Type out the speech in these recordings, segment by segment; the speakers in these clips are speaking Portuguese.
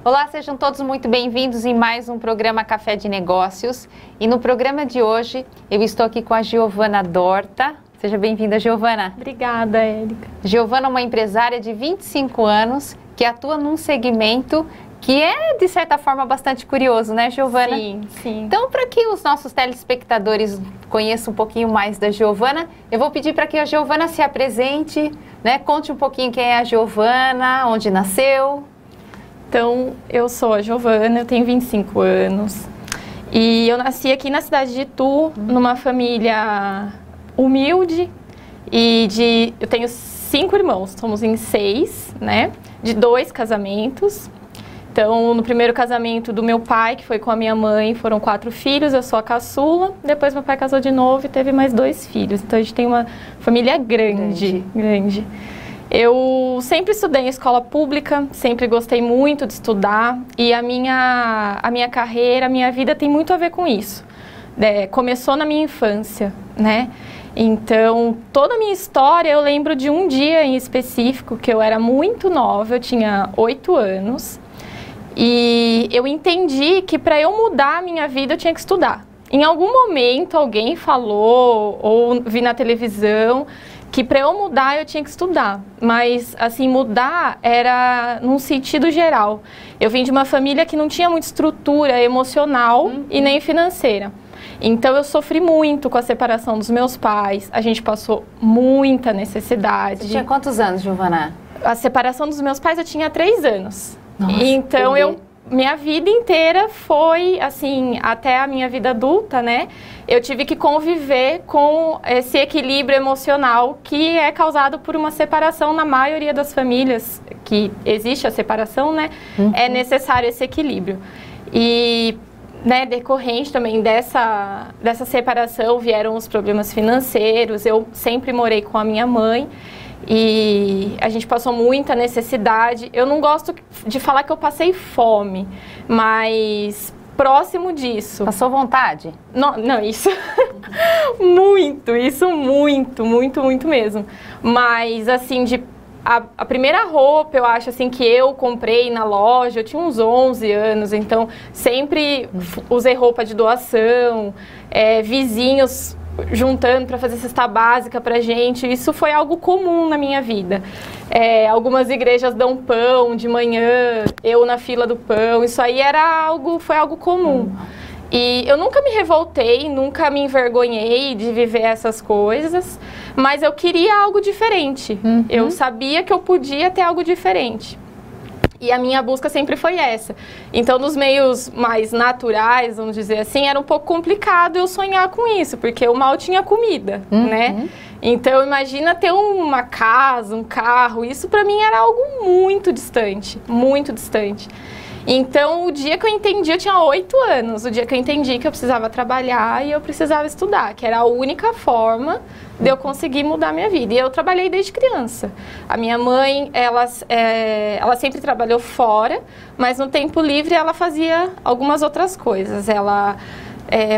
Olá, sejam todos muito bem-vindos em mais um programa Café de Negócios. E no programa de hoje eu estou aqui com a Giovana Dorta. Seja bem-vinda, Giovana. Obrigada, Érica. Giovana é uma empresária de 25 anos que atua num segmento que é, de certa forma, bastante curioso, né, Giovana? Sim, sim. Então, para que os nossos telespectadores conheçam um pouquinho mais da Giovana, eu vou pedir para que a Giovana se apresente, né? Conte um pouquinho quem é a Giovana, onde nasceu. Então, eu sou a Giovana, eu tenho 25 anos e eu nasci aqui na cidade de Itu, numa família humilde e eu tenho 5 irmãos, somos em 6, né, de 2 casamentos. Então, no primeiro casamento do meu pai, que foi com a minha mãe, foram 4 filhos, eu sou a caçula. Depois meu pai casou de novo e teve mais 2 filhos. Então, a gente tem uma família grande. Eu sempre estudei em escola pública, sempre gostei muito de estudar e a minha carreira, a minha vida tem muito a ver com isso. Começou na minha infância, né? Então, toda a minha história, eu lembro de um dia em específico que eu era muito nova, eu tinha 8 anos e eu entendi que para eu mudar a minha vida eu tinha que estudar. Em algum momento alguém falou ou vi na televisão que para eu mudar eu tinha que estudar, mas assim, mudar era num sentido geral. Eu vim de uma família que não tinha muita estrutura emocional e nem financeira. Então eu sofri muito com a separação dos meus pais, a gente passou muita necessidade. Você tinha quantos anos, Giovana? A separação dos meus pais eu tinha 3 anos. Nossa, então minha vida inteira foi assim, até a minha vida adulta, né? Eu tive que conviver com esse equilíbrio emocional que é causado por uma separação na maioria das famílias, que existe a separação, né? É necessário esse equilíbrio. E, né, decorrente também dessa separação vieram os problemas financeiros. Eu sempre morei com a minha mãe e a gente passou muita necessidade. Eu não gosto de falar que eu passei fome, mas próximo disso. Passou vontade? Não, isso muito mesmo. Mas assim, a primeira roupa, eu acho assim, que eu comprei na loja, eu tinha uns 11 anos, então sempre usei roupa de doação, vizinhos juntando para fazer cesta básica pra gente. Isso foi algo comum na minha vida. Algumas igrejas dão pão de manhã, eu na fila do pão, isso aí foi algo comum. E eu nunca me revoltei, nunca me envergonhei de viver essas coisas, mas eu queria algo diferente. Eu sabia que eu podia ter algo diferente. E a minha busca sempre foi essa. Então, nos meios mais naturais, vamos dizer assim, era um pouco complicado eu sonhar com isso, porque eu mal tinha comida, né? Então, imagina ter uma casa, um carro, isso pra mim era algo muito distante, muito distante. Então, o dia que eu entendi, eu tinha 8 anos, o dia que eu entendi que eu precisava trabalhar e eu precisava estudar, que era a única forma de eu conseguir mudar a minha vida. E eu trabalhei desde criança. A minha mãe, ela sempre trabalhou fora, mas no tempo livre ela fazia algumas outras coisas. Ela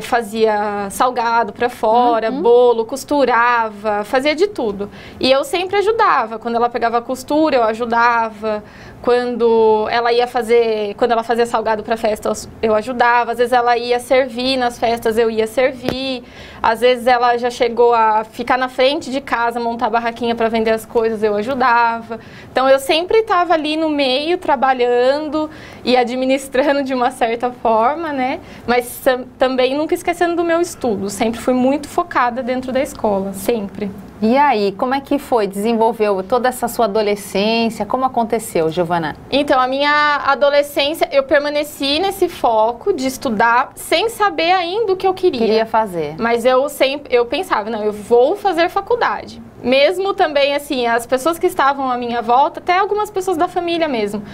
fazia salgado para fora, bolo, costurava, fazia de tudo. E eu sempre ajudava. Quando ela pegava a costura, eu ajudava. Quando ela fazia salgado para festa, eu ajudava. Às vezes ela ia servir nas festas, eu ia servir. Às vezes ela já chegou a ficar na frente de casa, montar barraquinha para vender as coisas, eu ajudava. Então eu sempre estava ali no meio, trabalhando e administrando de uma certa forma, né? Mas também nunca esquecendo do meu estudo. Sempre fui muito focada dentro da escola, sempre. E aí, como é que foi? Desenvolveu toda essa sua adolescência? Como aconteceu, Giovana? Então, a minha adolescência, eu permaneci nesse foco de estudar sem saber ainda o que eu queria fazer. Mas eu pensava, não, eu vou fazer faculdade. Mesmo também, assim, as pessoas que estavam à minha volta, até algumas pessoas da família mesmo,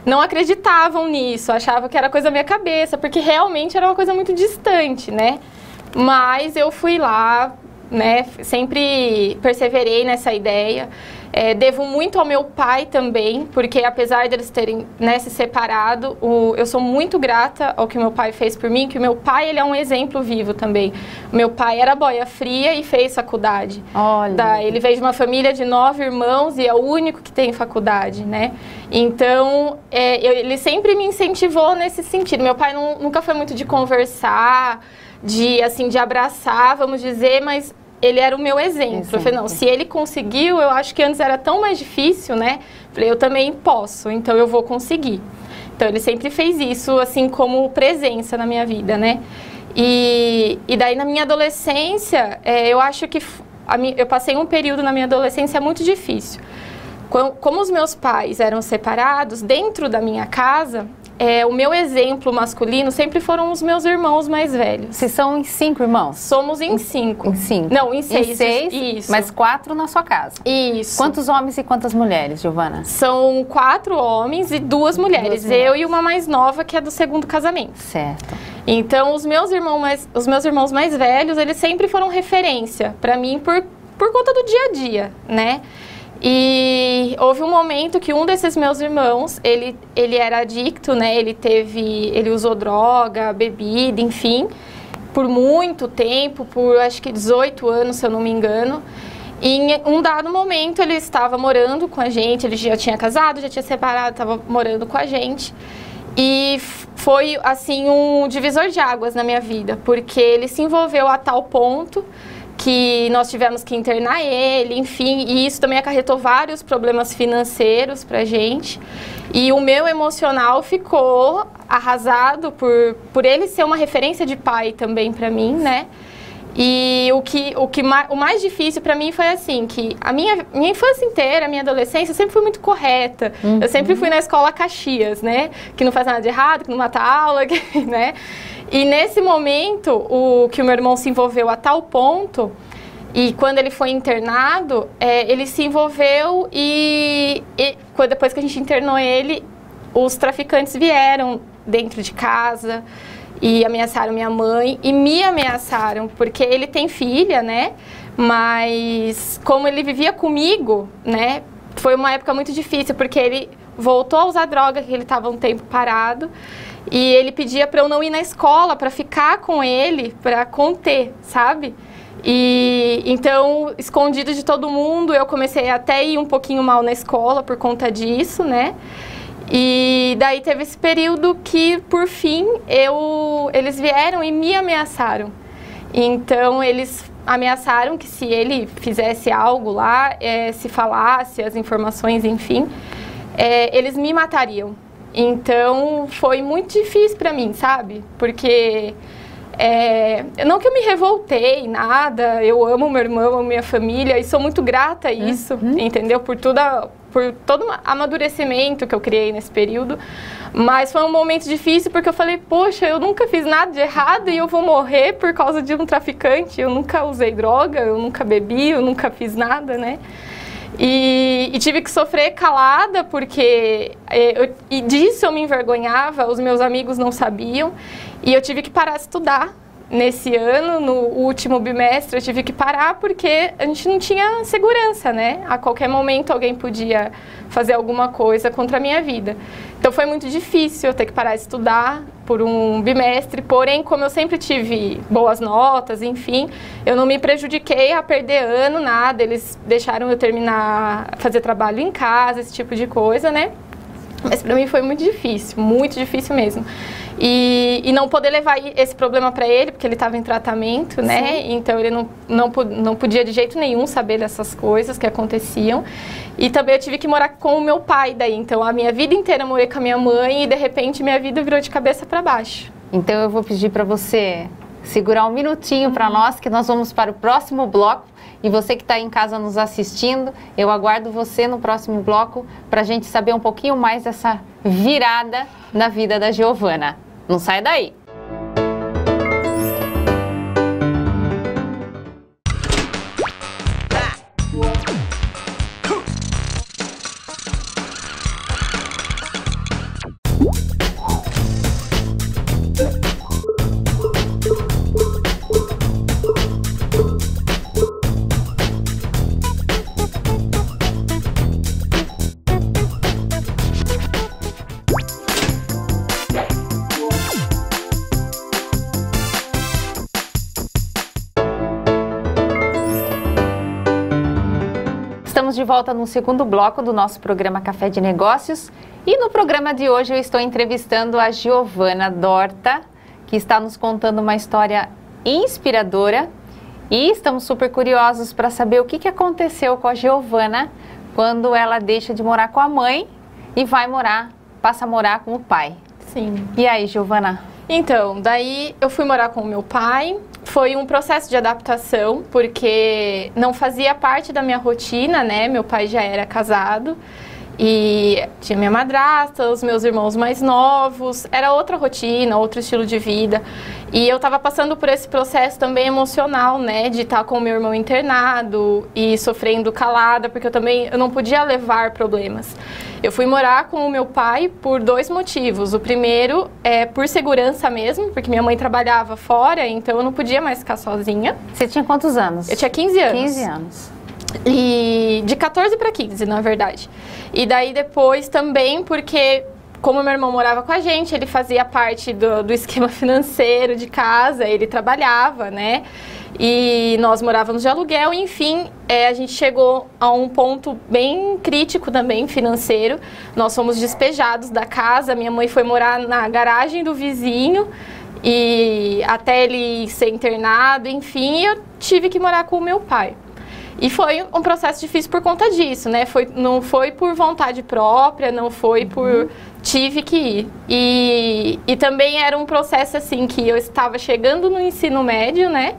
não acreditavam nisso, achavam que era coisa da minha cabeça, porque realmente era uma coisa muito distante, né? Mas eu fui lá, né, sempre perseverei nessa ideia Devo muito ao meu pai também, porque apesar deles terem, né, se separado, eu sou muito grata ao que meu pai fez por mim, que o meu pai, ele é um exemplo vivo também. Meu pai era boia fria e fez faculdade. Olha. Ele veio de uma família de 9 irmãos e é o único que tem faculdade, né? Então, ele sempre me incentivou nesse sentido. Meu pai nunca foi muito de conversar, de abraçar, vamos dizer, mas ele era o meu exemplo. Eu falei, não, se ele conseguiu, eu acho que antes era tão mais difícil, né? Eu falei, eu também posso, então eu vou conseguir. Então, ele sempre fez isso, assim, como presença na minha vida, né? E daí, na minha adolescência, eu acho que eu passei um período na minha adolescência muito difícil. Como os meus pais eram separados, dentro da minha casa, o meu exemplo masculino sempre foram os meus irmãos mais velhos. Vocês são em 5 irmãos? Somos em 5. Em 5? Não, em 6. Em 6, isso. Mas 4 na sua casa. Isso. Quantos homens e quantas mulheres, Giovana? São 4 homens e 2 mulheres. Eu e uma mais nova, que é do segundo casamento. Certo. Então, os meus irmãos mais velhos, eles sempre foram referência para mim por conta do dia a dia, né? E houve um momento que um desses meus irmãos, ele era adicto, né? Ele usou droga, bebida, enfim, por muito tempo, por acho que 18 anos, se eu não me engano. E em um dado momento ele estava morando com a gente, ele já tinha casado, já tinha separado, estava morando com a gente. E foi, assim, um divisor de águas na minha vida, porque ele se envolveu a tal ponto que nós tivemos que internar ele, enfim, e isso também acarretou vários problemas financeiros pra gente. E o meu emocional ficou arrasado por ele ser uma referência de pai também pra mim, né? E o mais difícil pra mim foi assim, que a minha infância inteira, a minha adolescência, eu sempre fui muito correta. Uhum. Eu sempre fui na escola Caxias, né? Que não faz nada de errado, que não mata aula, né? E nesse momento, que o meu irmão se envolveu a tal ponto, e quando ele foi internado, ele se envolveu e depois que a gente internou ele, os traficantes vieram dentro de casa e ameaçaram minha mãe e me ameaçaram, porque ele tem filha, né? Mas como ele vivia comigo, né? Foi uma época muito difícil, porque ele voltou a usar droga, que ele estava um tempo parado. E ele pedia para eu não ir na escola, para ficar com ele, para conter, sabe? E então, escondido de todo mundo, eu comecei até a ir um pouquinho mal na escola por conta disso, né? E daí teve esse período que, por fim, eles vieram e me ameaçaram. Então, eles ameaçaram que se ele fizesse algo lá, se falasse as informações, enfim, eles me matariam. Então, foi muito difícil pra mim, sabe? Porque, não que eu me revoltei, nada, eu amo meu irmão, amo minha família e sou muito grata a isso, entendeu? Por todo o amadurecimento que eu criei nesse período. Mas foi um momento difícil porque eu falei, poxa, eu nunca fiz nada de errado e eu vou morrer por causa de um traficante. Eu nunca usei droga, eu nunca bebi, eu nunca fiz nada, né? E tive que sofrer calada, porque e disso eu me envergonhava, os meus amigos não sabiam, e eu tive que parar de estudar. Nesse ano, no último bimestre, eu tive que parar porque a gente não tinha segurança, né? A qualquer momento alguém podia fazer alguma coisa contra a minha vida. Então foi muito difícil eu ter que parar de estudar por um bimestre, porém, como eu sempre tive boas notas, enfim, eu não me prejudiquei a perder ano, nada. Eles deixaram eu terminar, fazer trabalho em casa, esse tipo de coisa, né? Mas pra mim foi muito difícil mesmo. E não poder levar esse problema para ele, porque ele estava em tratamento, né? Sim. Então ele não podia de jeito nenhum saber dessas coisas que aconteciam. E também eu tive que morar com o meu pai daí. Então a minha vida inteira eu morei com a minha mãe e de repente minha vida virou de cabeça para baixo. Então eu vou pedir para você segurar um minutinho para nós, que nós vamos para o próximo bloco. E você que está em casa nos assistindo, eu aguardo você no próximo bloco para a gente saber um pouquinho mais dessa virada na vida da Giovana. Não sai daí! de volta no segundo bloco do nosso programa Café de Negócios. E no programa de hoje eu estou entrevistando a Giovana Dorta, que está nos contando uma história inspiradora. E estamos super curiosos para saber o que aconteceu com a Giovana quando ela deixa de morar com a mãe e passa a morar com o pai. Sim. E aí, Giovana? Então, daí eu fui morar com o meu pai. Foi um processo de adaptação, porque não fazia parte da minha rotina, né? Meu pai já era casado e tinha minha madrasta, os meus irmãos mais novos. Era outra rotina, outro estilo de vida. E eu estava passando por esse processo também emocional, né? De estar com o meu irmão internado e sofrendo calada, porque eu não podia levar problemas. Eu fui morar com o meu pai por 2 motivos. O primeiro é por segurança mesmo, porque minha mãe trabalhava fora, então eu não podia mais ficar sozinha. Você tinha quantos anos? Eu tinha 15 anos. 15 anos. E de 14 para 15, na verdade. E daí depois também porque, como meu irmão morava com a gente, ele fazia parte do esquema financeiro de casa, ele trabalhava, né? E nós morávamos de aluguel, enfim, a gente chegou a um ponto bem crítico também financeiro. Nós fomos despejados da casa, minha mãe foi morar na garagem do vizinho e até ele ser internado, enfim, eu tive que morar com o meu pai. E foi um processo difícil por conta disso, né? Não foi por vontade própria, não foi por... Tive que ir. E também era um processo, assim, que eu estava chegando no ensino médio, né?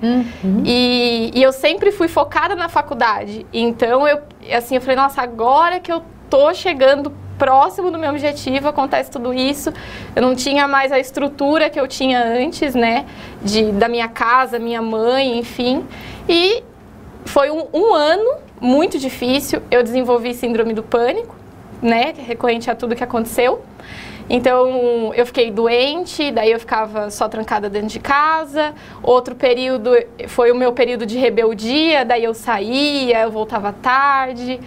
E eu sempre fui focada na faculdade. Então, eu falei, nossa, agora que eu tô chegando próximo do meu objetivo, acontece tudo isso. Eu não tinha mais a estrutura que eu tinha antes, né? Da minha casa, minha mãe, enfim. E... foi um ano muito difícil, eu desenvolvi síndrome do pânico, né, recorrente a tudo que aconteceu. Então, eu fiquei doente, daí eu ficava só trancada dentro de casa. Outro período foi o meu período de rebeldia, daí eu saía, eu voltava tarde.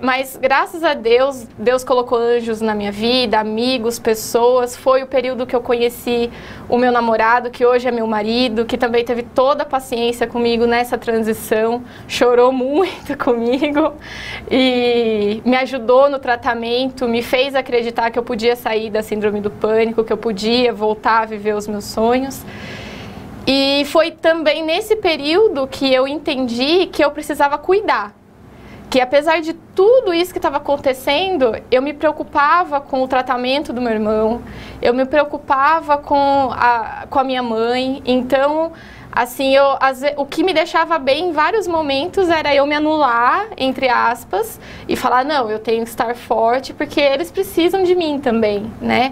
Mas graças a Deus, Deus colocou anjos na minha vida, amigos, pessoas. Foi o período que eu conheci o meu namorado, que hoje é meu marido, que também teve toda a paciência comigo nessa transição, chorou muito comigo e me ajudou no tratamento, me fez acreditar que eu podia sair da síndrome do pânico, que eu podia voltar a viver os meus sonhos. E foi também nesse período que eu entendi que eu precisava cuidar. Que apesar de tudo isso que estava acontecendo, eu me preocupava com o tratamento do meu irmão, eu me preocupava com a minha mãe. Então, assim, o que me deixava bem em vários momentos era eu me anular, entre aspas, e falar, não, eu tenho que estar forte, porque eles precisam de mim também, né?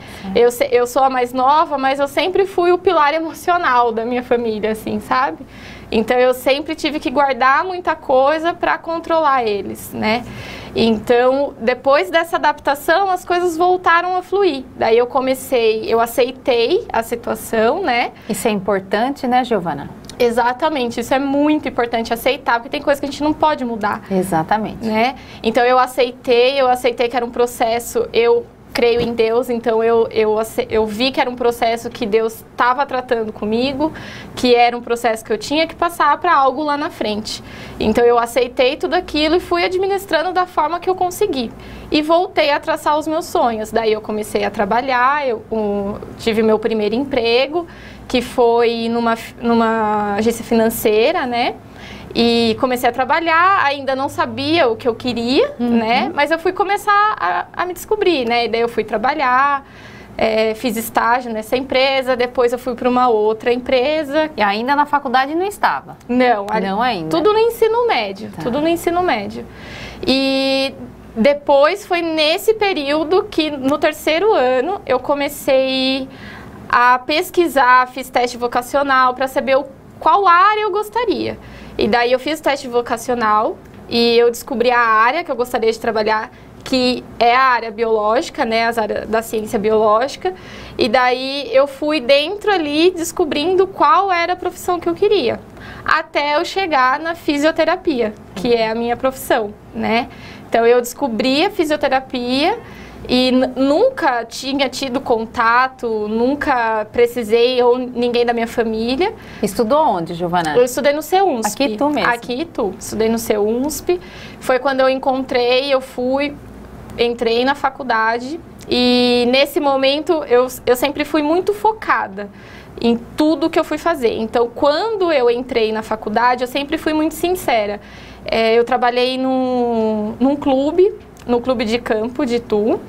Eu sou a mais nova, mas eu sempre fui o pilar emocional da minha família, assim, sabe? Então, eu sempre tive que guardar muita coisa para controlar eles, né? Então, depois dessa adaptação, as coisas voltaram a fluir. Daí eu aceitei a situação, né? Isso é importante, né, Giovana? Exatamente, isso é muito importante, aceitar, porque tem coisa que a gente não pode mudar. Exatamente. Né? Então, eu aceitei que era um processo, eu creio em Deus, então eu vi que era um processo que Deus estava tratando comigo, que era um processo que eu tinha que passar para algo lá na frente. Então eu aceitei tudo aquilo e fui administrando da forma que eu consegui. E voltei a traçar os meus sonhos. Daí eu comecei a trabalhar, eu tive meu primeiro emprego, que foi numa agência financeira, né? E comecei a trabalhar, ainda não sabia o que eu queria, né? Mas eu fui começar a me descobrir, né? E daí eu fui trabalhar, fiz estágio nessa empresa, depois eu fui para uma outra empresa. E ainda na faculdade não estava? Não, não ainda. Tudo no ensino médio, tudo no ensino médio. E depois foi nesse período que, no 3º ano, eu comecei a pesquisar, fiz teste vocacional para saber qual área eu gostaria. E daí eu fiz o teste vocacional e eu descobri a área que eu gostaria de trabalhar, que é a área biológica, né, as áreas da ciência biológica. E daí eu fui dentro ali descobrindo qual era a profissão que eu queria, até eu chegar na fisioterapia, que é a minha profissão, né? Então eu descobri a fisioterapia e nunca tinha tido contato, nunca precisei, ou ninguém da minha família. Estudou onde, Giovana? Eu estudei no CEUNSP. Aqui tu mesmo? Aqui tu. Estudei no CEUNSP. Foi quando eu encontrei, entrei na faculdade e nesse momento eu sempre fui muito focada em tudo que eu fui fazer. Então, quando eu entrei na faculdade, eu sempre fui muito sincera. Eu trabalhei num clube, no clube de campo de Itu.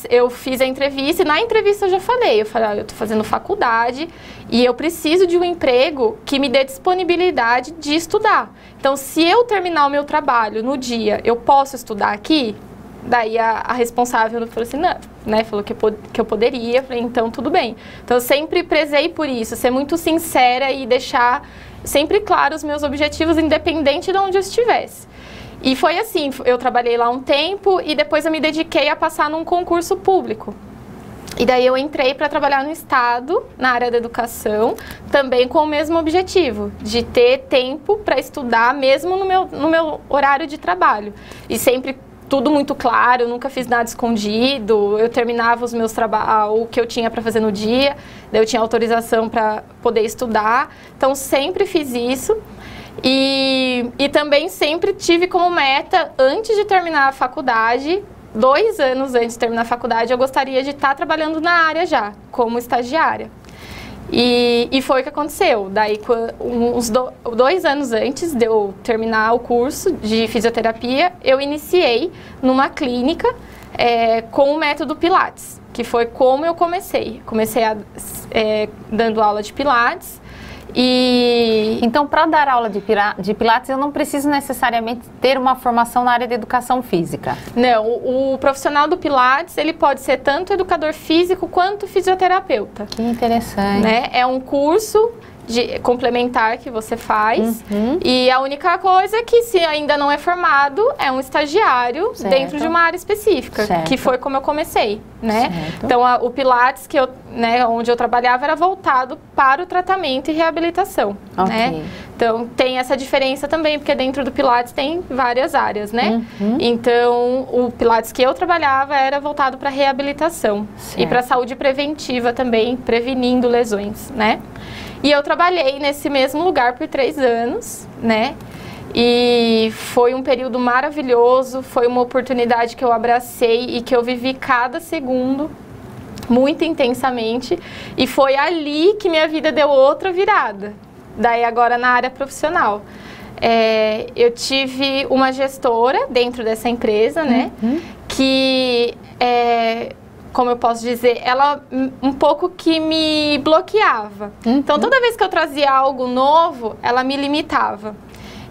Eu fiz a entrevista e na entrevista eu já falei, eu tô fazendo faculdade e eu preciso de um emprego que me dê disponibilidade de estudar. Então, se eu terminar o meu trabalho no dia, eu posso estudar aqui? Daí a responsável falou assim, não, né, falou que eu poderia, falei, então tudo bem. Então eu sempre prezei por isso, ser muito sincera e deixar sempre claro os meus objetivos, independente de onde eu estivesse. E foi assim, eu trabalhei lá um tempo e depois eu me dediquei a passar num concurso público. E daí eu entrei para trabalhar no Estado, na área da educação, também com o mesmo objetivo, de ter tempo para estudar mesmo no meu horário de trabalho. E sempre tudo muito claro, eu nunca fiz nada escondido, eu terminava os meus trabalhos, o que eu tinha para fazer no dia, daí eu tinha autorização para poder estudar, então sempre fiz isso. E também sempre tive como meta, antes de terminar a faculdade, 2 anos antes de terminar a faculdade, eu gostaria de estar trabalhando na área já, como estagiária. E foi o que aconteceu. Daí, uns 2 anos antes de eu terminar o curso de fisioterapia, eu iniciei numa clínica com o método Pilates, que foi como eu comecei. Comecei dando aula de Pilates. Então, para dar aula de Pilates, eu não preciso necessariamente ter uma formação na área de educação física? Não, o profissional do Pilates, ele pode ser tanto educador físico quanto fisioterapeuta. Que interessante. Né? É um curso complementar que você faz e a única coisa é que, se ainda não é formado, é um estagiário dentro de uma área específica, que foi como eu comecei, né? Então, o Pilates onde eu trabalhava era voltado para o tratamento e reabilitação, né? Então, tem essa diferença também, porque dentro do Pilates tem várias áreas, né? Então, o Pilates que eu trabalhava era voltado para reabilitação e para saúde preventiva também, prevenindo lesões, né? E eu trabalhei nesse mesmo lugar por 3 anos, né? E foi um período maravilhoso, foi uma oportunidade que eu abracei e que eu vivi cada segundo muito intensamente. E foi ali que minha vida deu outra virada. Daí agora na área profissional. Eu tive uma gestora dentro dessa empresa, né? Que... como eu posso dizer, ela um pouco que me bloqueava. Então, toda vez que eu trazia algo novo, ela me limitava.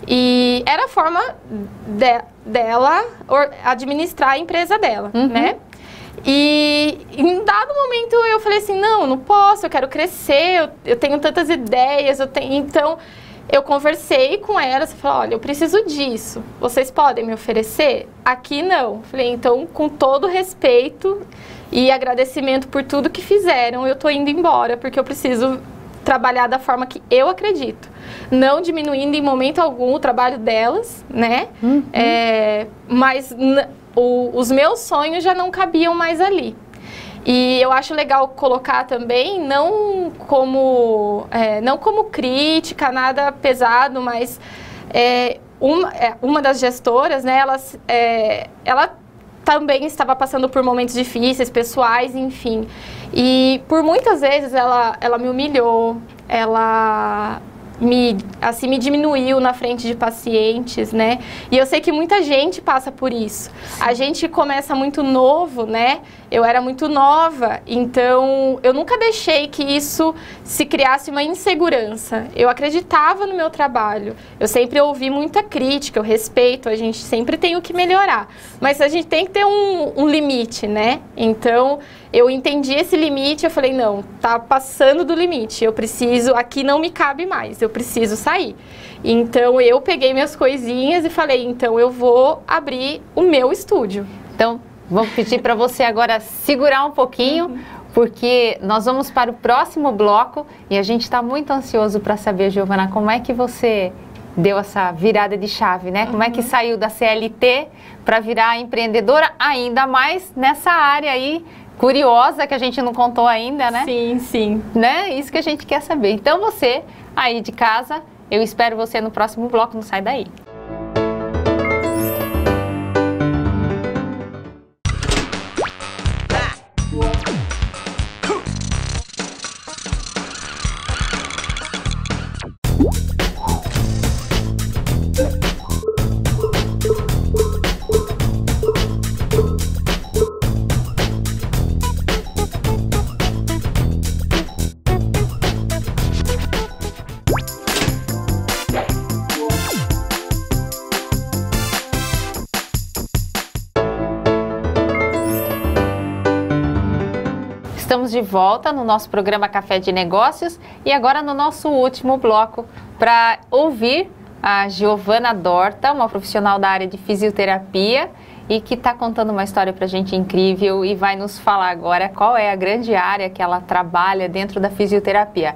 E era a forma dela administrar a empresa dela, né? E em dado momento eu falei assim, não posso, eu quero crescer, eu tenho tantas ideias, então... Eu conversei com ela, você falou, olha, eu preciso disso, vocês podem me oferecer? Aqui não. Falei, então, com todo respeito e agradecimento por tudo que fizeram, eu tô indo embora, porque eu preciso trabalhar da forma que eu acredito. Não diminuindo em momento algum o trabalho delas, né? Mas os meus sonhos já não cabiam mais ali. E eu acho legal colocar também, não como crítica, nada pesado, mas uma das gestoras, né, ela também estava passando por momentos difíceis, pessoais, enfim. E por muitas vezes ela me humilhou, ela me diminuiu na frente de pacientes, né? E eu sei que muita gente passa por isso. A gente começa muito novo, né? Eu era muito nova, então eu nunca deixei que isso se criasse uma insegurança. Eu acreditava no meu trabalho. Eu sempre ouvi muita crítica, eu respeito, a gente sempre tem o que melhorar. Mas a gente tem que ter um limite, né? Então, eu entendi esse limite, eu falei, não, tá passando do limite, eu preciso, aqui não me cabe mais, eu preciso sair. Então, eu peguei minhas coisinhas e falei, então eu vou abrir o meu estúdio. Então, vou pedir para você agora segurar um pouquinho, porque nós vamos para o próximo bloco e a gente está muito ansioso para saber, Giovana, como é que você deu essa virada de chave, né? Como é que saiu da CLT para virar empreendedora, ainda mais nessa área aí curiosa que a gente não contou ainda, né? Sim, sim. Né? Isso que a gente quer saber. Então você, aí de casa, eu espero você no próximo bloco, não sai daí. Estamos de volta no nosso programa Café de Negócios e agora no nosso último bloco para ouvir a Giovana Dorta, uma profissional da área de fisioterapia e que está contando uma história para a gente incrível e vai nos falar agora qual é a grande área que ela trabalha dentro da fisioterapia.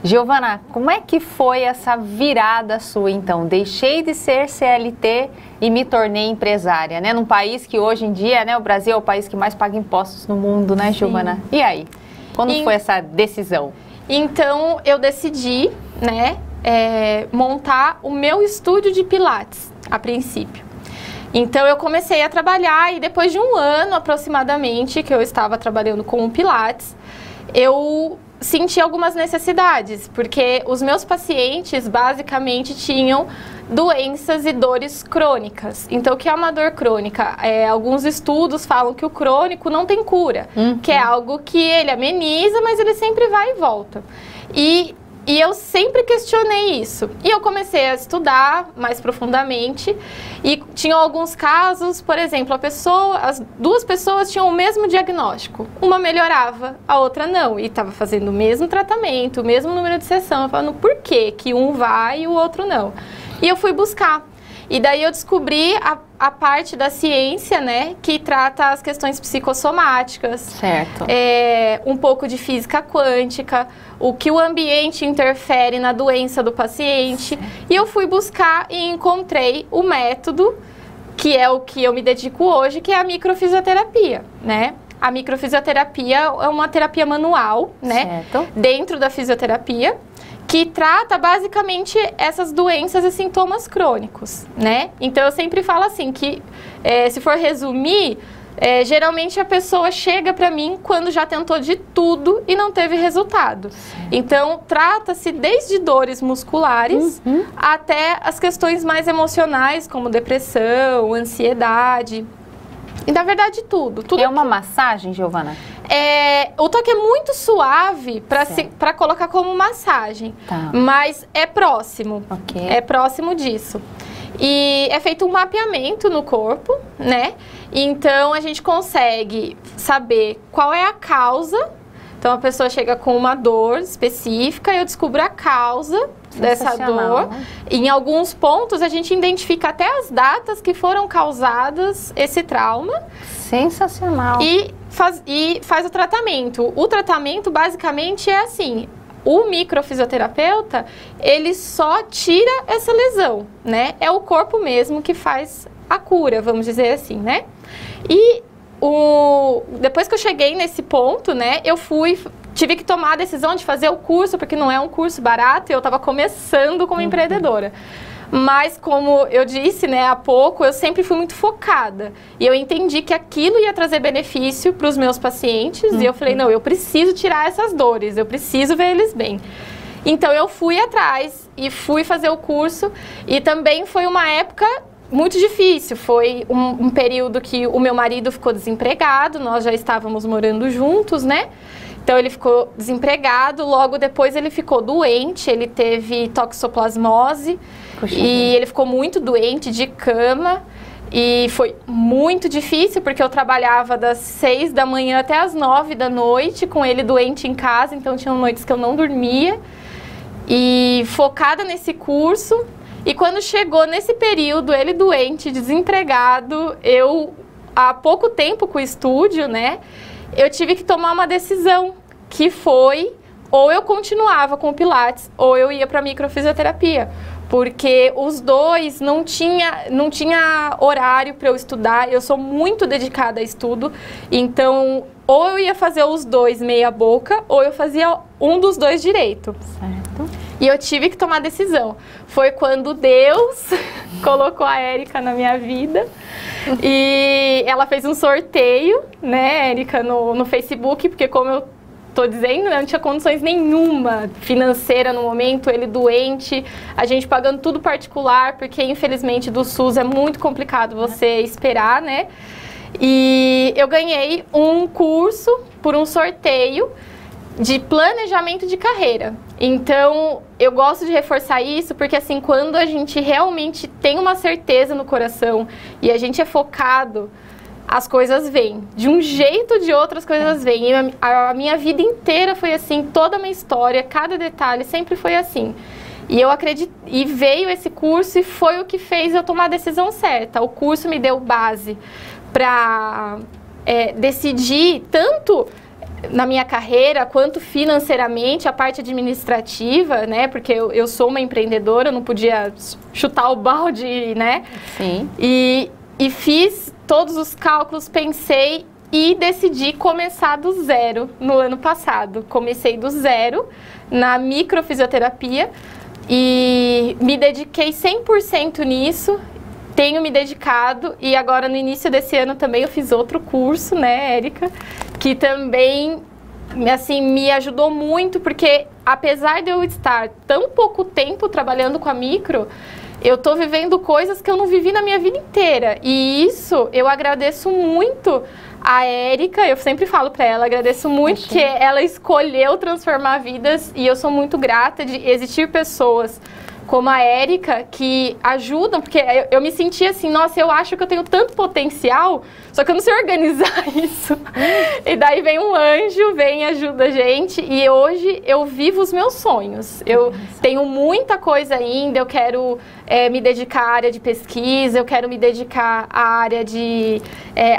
Giovana, como é que foi essa virada sua então? Deixei de ser CLT e me tornei empresária, né? Num país que hoje em dia, né, o Brasil é o país que mais paga impostos no mundo, né, Giovana? E aí? Quando foi essa decisão? Então, eu decidi, né, montar o meu estúdio de Pilates, a princípio. Então, eu comecei a trabalhar e depois de um ano aproximadamente que eu estava trabalhando com o Pilates, eu senti algumas necessidades, porque os meus pacientes basicamente tinham doenças e dores crônicas. Então, o que é uma dor crônica? Alguns estudos falam que o crônico não tem cura, que é algo que ele ameniza, mas ele sempre vai e volta. E eu sempre questionei isso. E eu comecei a estudar mais profundamente e tinham alguns casos, por exemplo, as duas pessoas tinham o mesmo diagnóstico. Uma melhorava, a outra não. E estava fazendo o mesmo tratamento, o mesmo número de sessão. Eu falando, por que que um vai e o outro não? E eu fui buscar. E daí eu descobri a parte da ciência, né, que trata as questões psicossomáticas. Certo. Um pouco de física quântica, o que o ambiente interfere na doença do paciente. Certo. E eu fui buscar e encontrei o método, que é o que eu me dedico hoje, que é a microfisioterapia, né? A microfisioterapia é uma terapia manual, né, certo, dentro da fisioterapia, que trata basicamente essas doenças e sintomas crônicos, né? Então eu sempre falo assim que, se for resumir, geralmente a pessoa chega para mim quando já tentou de tudo e não teve resultado. Então trata-se desde dores musculares até as questões mais emocionais, como depressão, ansiedade. E na verdade tudo. É uma massagem, Giovana? O toque é muito suave para colocar como massagem, mas é próximo, é próximo disso. E é feito um mapeamento no corpo, né? Então a gente consegue saber qual é a causa. Então a pessoa chega com uma dor específica e eu descubro a causa dessa dor. Em alguns pontos a gente identifica até as datas que foram causadas esse trauma. Sensacional. E faz o tratamento. O tratamento basicamente é assim, o microfisioterapeuta, ele só tira essa lesão, né? É o corpo mesmo que faz a cura, vamos dizer assim, né? E depois que eu cheguei nesse ponto, né, tive que tomar a decisão de fazer o curso, porque não é um curso barato e eu estava começando como empreendedora. Mas, como eu disse, né, há pouco, eu sempre fui muito focada. E eu entendi que aquilo ia trazer benefício para os meus pacientes. E eu falei, não, eu preciso tirar essas dores, eu preciso ver eles bem. Então, eu fui atrás e fui fazer o curso. E também foi uma época muito difícil. Foi um período que o meu marido ficou desempregado, nós já estávamos morando juntos, né? Então, ele ficou desempregado, logo depois ele ficou doente, ele teve toxoplasmose. Puxa, e ele ficou muito doente, de cama, e foi muito difícil, porque eu trabalhava das 6 da manhã até as 9 da noite, com ele doente em casa, então tinham noites que eu não dormia, e focada nesse curso. E quando chegou nesse período, ele doente, desempregado, eu, há pouco tempo com o estúdio, né, eu tive que tomar uma decisão, que foi, ou eu continuava com o Pilates, ou eu ia para a microfisioterapia. porque os dois não tinha horário para eu estudar. Eu sou muito dedicada a estudo, então ou eu ia fazer os dois meia boca, ou eu fazia um dos dois direito. Certo. E eu tive que tomar decisão. Foi quando Deus colocou a Érica na minha vida. E ela fez um sorteio, né, Érica, no Facebook, porque como eu tô dizendo, né, não tinha condições nenhuma financeira no momento, ele doente, a gente pagando tudo particular, porque infelizmente do SUS é muito complicado você esperar, né? E eu ganhei um curso por um sorteio de planejamento de carreira. Então, eu gosto de reforçar isso porque, assim, quando a gente realmente tem uma certeza no coração e a gente é focado, as coisas vêm. De um jeito ou de outro, as coisas vêm. E a minha vida inteira foi assim, toda a minha história, cada detalhe sempre foi assim. E eu acredito, e veio esse curso e foi o que fez eu tomar a decisão certa. O curso me deu base para decidir tanto na minha carreira, quanto financeiramente, a parte administrativa, né? Porque eu sou uma empreendedora, eu não podia chutar o balde, né? Sim. E fiz todos os cálculos, pensei e decidi começar do zero no ano passado. Comecei do zero na microfisioterapia e me dediquei 100% nisso. Tenho me dedicado e agora no início desse ano também eu fiz outro curso, né, Érica? Que também, assim, me ajudou muito, porque apesar de eu estar tão pouco tempo trabalhando com a micro, eu tô vivendo coisas que eu não vivi na minha vida inteira. E isso eu agradeço muito a Érica, eu sempre falo para ela, agradeço muito que ela escolheu transformar vidas e eu sou muito grata de existir pessoas como a Érica, que ajudam, porque eu me sentia assim, nossa, eu acho que eu tenho tanto potencial, só que eu não sei organizar isso. E daí vem um anjo, vem e ajuda a gente, e hoje eu vivo os meus sonhos. Eu tenho muita coisa ainda, eu quero me dedicar à área de pesquisa, eu quero me dedicar à área de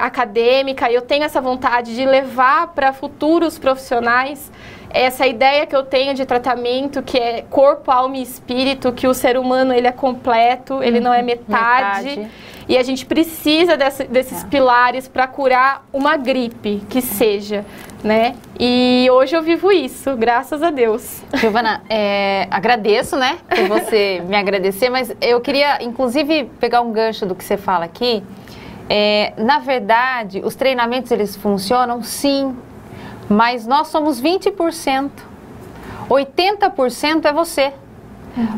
acadêmica, eu tenho essa vontade de levar para futuros profissionais essa ideia que eu tenho de tratamento, que é corpo, alma e espírito, que o ser humano ele é completo, ele não é metade. E a gente precisa desses pilares para curar uma gripe, que seja, né? E hoje eu vivo isso, graças a Deus. Giovana, agradeço, né, por você me agradecer, mas eu queria, inclusive, pegar um gancho do que você fala aqui. Na verdade, os treinamentos, eles funcionam, sim, mas nós somos 20%. 80% é você.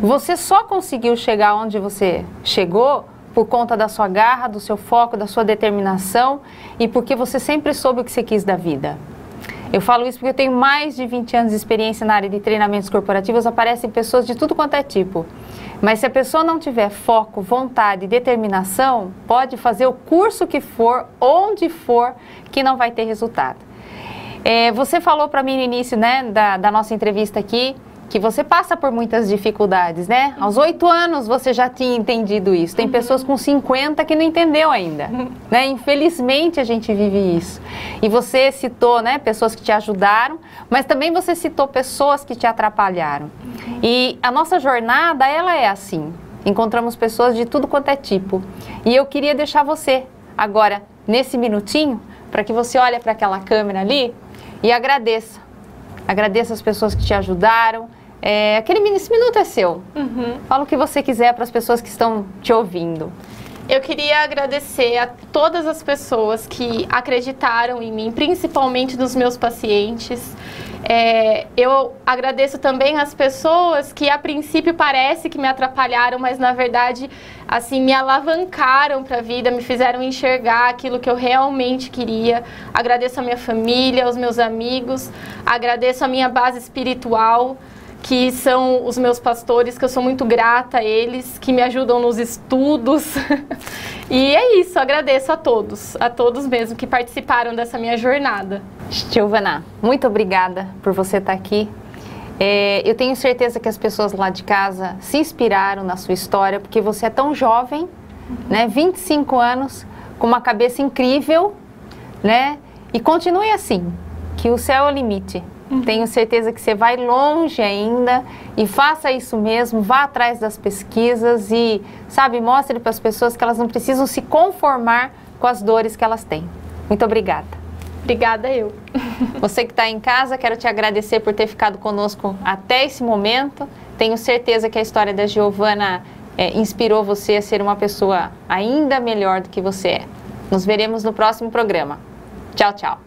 Você só conseguiu chegar onde você chegou por conta da sua garra, do seu foco, da sua determinação e porque você sempre soube o que você quis da vida. Eu falo isso porque eu tenho mais de 20 anos de experiência na área de treinamentos corporativos, aparecem pessoas de tudo quanto é tipo. Mas se a pessoa não tiver foco, vontade e determinação, pode fazer o curso que for, onde for, que não vai ter resultado. Você falou para mim no início, né, da nossa entrevista aqui, que você passa por muitas dificuldades, né? Aos 8 anos você já tinha entendido isso. Tem pessoas com 50 que não entendeu ainda, né? Infelizmente a gente vive isso. E você citou, né, pessoas que te ajudaram, mas também você citou pessoas que te atrapalharam. E a nossa jornada, ela é assim. Encontramos pessoas de tudo quanto é tipo. E eu queria deixar você agora, nesse minutinho, para que você olhe para aquela câmera ali e agradeça. Agradeça as pessoas que te ajudaram. Esse minuto é seu. Fala o que você quiser para as pessoas que estão te ouvindo. Eu queria agradecer a todas as pessoas que acreditaram em mim, principalmente dos meus pacientes. Eu agradeço também as pessoas que a princípio parece que me atrapalharam, mas na verdade assim me alavancaram para a vida, me fizeram enxergar aquilo que eu realmente queria. Agradeço a minha família, aos meus amigos, agradeço a minha base espiritual, que são os meus pastores, que eu sou muito grata a eles, que me ajudam nos estudos. E é isso, agradeço a todos mesmo que participaram dessa minha jornada. Giovana, muito obrigada por você estar aqui. Eu tenho certeza que as pessoas lá de casa se inspiraram na sua história, porque você é tão jovem, né? 25 anos, com uma cabeça incrível, né? E continue assim, que o céu é o limite. Tenho certeza que você vai longe ainda e faça isso mesmo, vá atrás das pesquisas e, sabe, mostre para as pessoas que elas não precisam se conformar com as dores que elas têm. Muito obrigada. Obrigada eu. Você que está em casa, quero te agradecer por ter ficado conosco até esse momento. Tenho certeza que a história da Giovana inspirou você a ser uma pessoa ainda melhor do que você é. Nos veremos no próximo programa. Tchau, tchau.